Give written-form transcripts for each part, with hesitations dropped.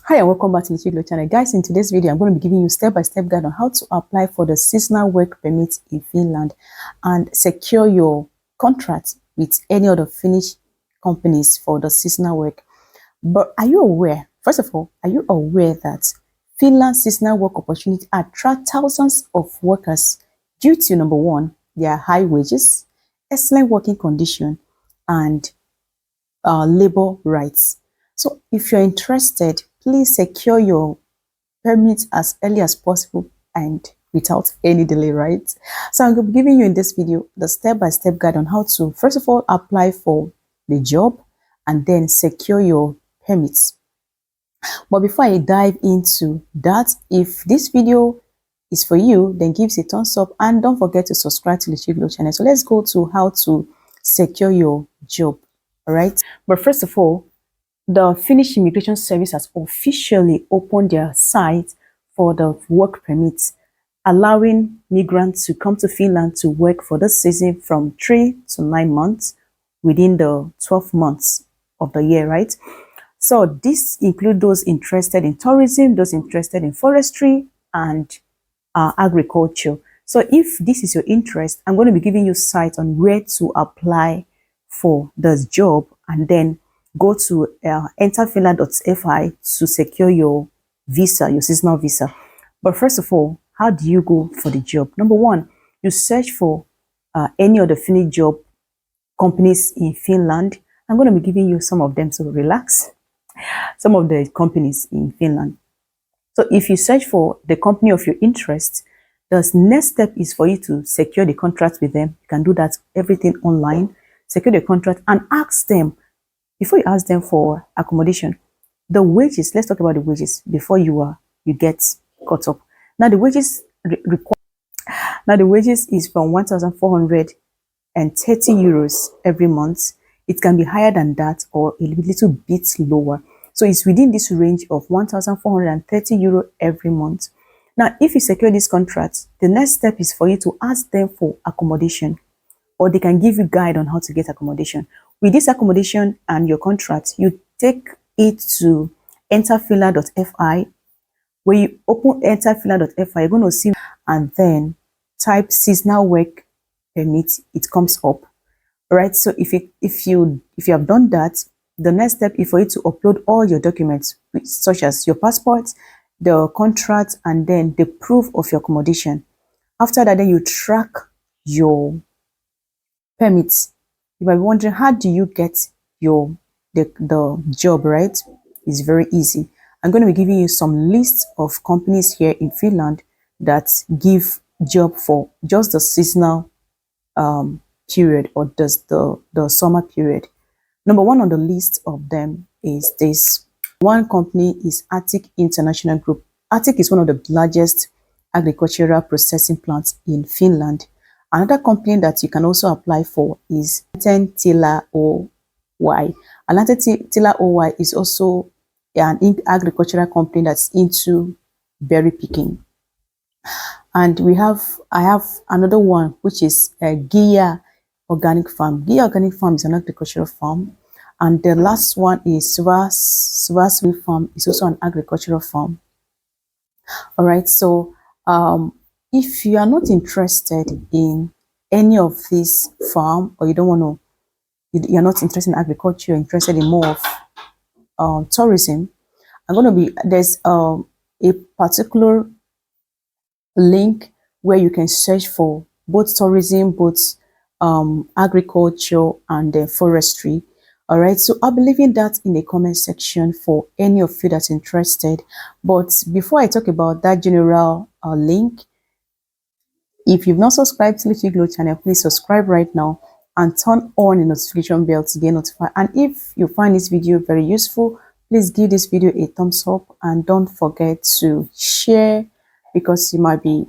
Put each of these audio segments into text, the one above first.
Hi and welcome back to the Chiglo channel. Guys, in today's video, I'm going to be giving you step-by-step guide on how to apply for the seasonal work permit in Finland and secure your contract with any other Finnish companies for the seasonal work. But are you aware, first of all, are you aware that Finland's seasonal work opportunity attract thousands of workers due to, number one, their high wages, excellent working condition, and labor rights. So if you're interested, please secure your permit as early as possible and without any delay, right? So I'm giving you in this video the step-by-step guide on how to, first of all, apply for the job and then secure your permits. But before I dive into that, if this video is for you, then give us a thumbs up and don't forget to subscribe to the Chiglo channel. So let's go to how to secure your job. All right. But first of all, the Finnish Immigration Service has officially opened their site for the work permits, allowing migrants to come to Finland to work for the season from 3 to 9 months within the 12 months of the year, right? So this includes those interested in tourism, those interested in forestry and agriculture. So if this is your interest, I'm going to be giving you site on where to apply for the job and then go to enterfinland.fi to secure your visa, your seasonal visa. But first of all, how do you go for the job? Number one, you search for any of the Finnish job companies in Finland. I'm going to be giving you some of them, so relax. Some of the companies in Finland. So if you search for the company of your interest, the next step is for you to secure the contract with them. You can do that, everything online. Secure the contract and ask them, before you ask them for accommodation, the wages, let's talk about the wages before you get caught up. Now the wages is from 1,430 euros every month. It can be higher than that or a little bit lower. So it's within this range of 1,430 euro every month. Now, if you secure this contract, the next step is for you to ask them for accommodation, or they can give you guide on how to get accommodation. With this accommodation and your contract, you take it to enterfinland.fi. When you open enterfinland.fi, you're going to see and then type seasonal work permit. It comes up, right? So if you have done that, the next step is for you to upload all your documents, such as your passport, the contract, and then the proof of your accommodation. After that, then you track your permits. You might be wondering, how do you get the job, right? It's very easy. I'm going to be giving you some lists of companies here in Finland that give job for just the seasonal period, or just the summer period. Number one on the list of them is this. One company is Arctic International Group. Arctic is one of the largest agricultural processing plants in Finland. Another company that you can also apply for is Alanteen Tila Oy. Alanteen Tila Oy is also an agricultural company that's into berry picking. And I have another one, which is Gaija Oragnic Farm. Gaija Oragnic Farm is an agricultural farm. And the last one is Svarfvars Farm. It's also an agricultural farm. All right, so if you are not interested in any of these farm, or you don't want to, you're not interested in agriculture, you're interested in more of tourism, there's a particular link where you can search for both tourism, both agriculture and forestry. All right, so I'll be leaving that in the comment section for any of you that's interested. But before I talk about that general link, if you've not subscribed to the Chiglo channel, please subscribe right now and turn on the notification bell to get notified. And if you find this video very useful, please give this video a thumbs up and don't forget to share, because you might be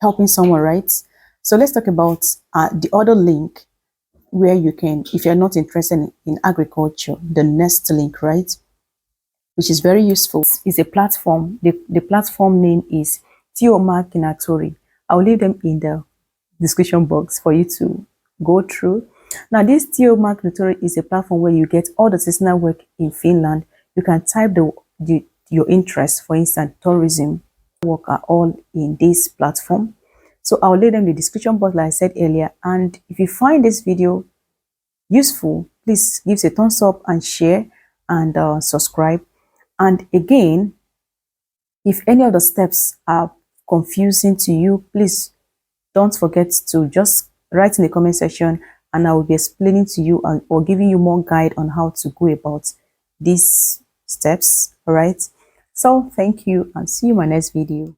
helping someone, right? So let's talk about the other link where you can, if you're not interested in agriculture, the next link, right, which is very useful, is a platform. The platform name is Työmarkkinatori. I'll leave them in the description box for you to go through. Now, this Työmarkkinatori is a platform where you get all the seasonal work in Finland. You can type your interest, for instance, tourism, work are all in this platform. So I'll lay them in the description box like I said earlier. And if you find this video useful, please give us a thumbs up and share and subscribe. And again, if any of the steps are confusing to you, please don't forget to just write in the comment section, and I will be explaining to you or giving you more guide on how to go about these steps. All right, so thank you and see you in my next video.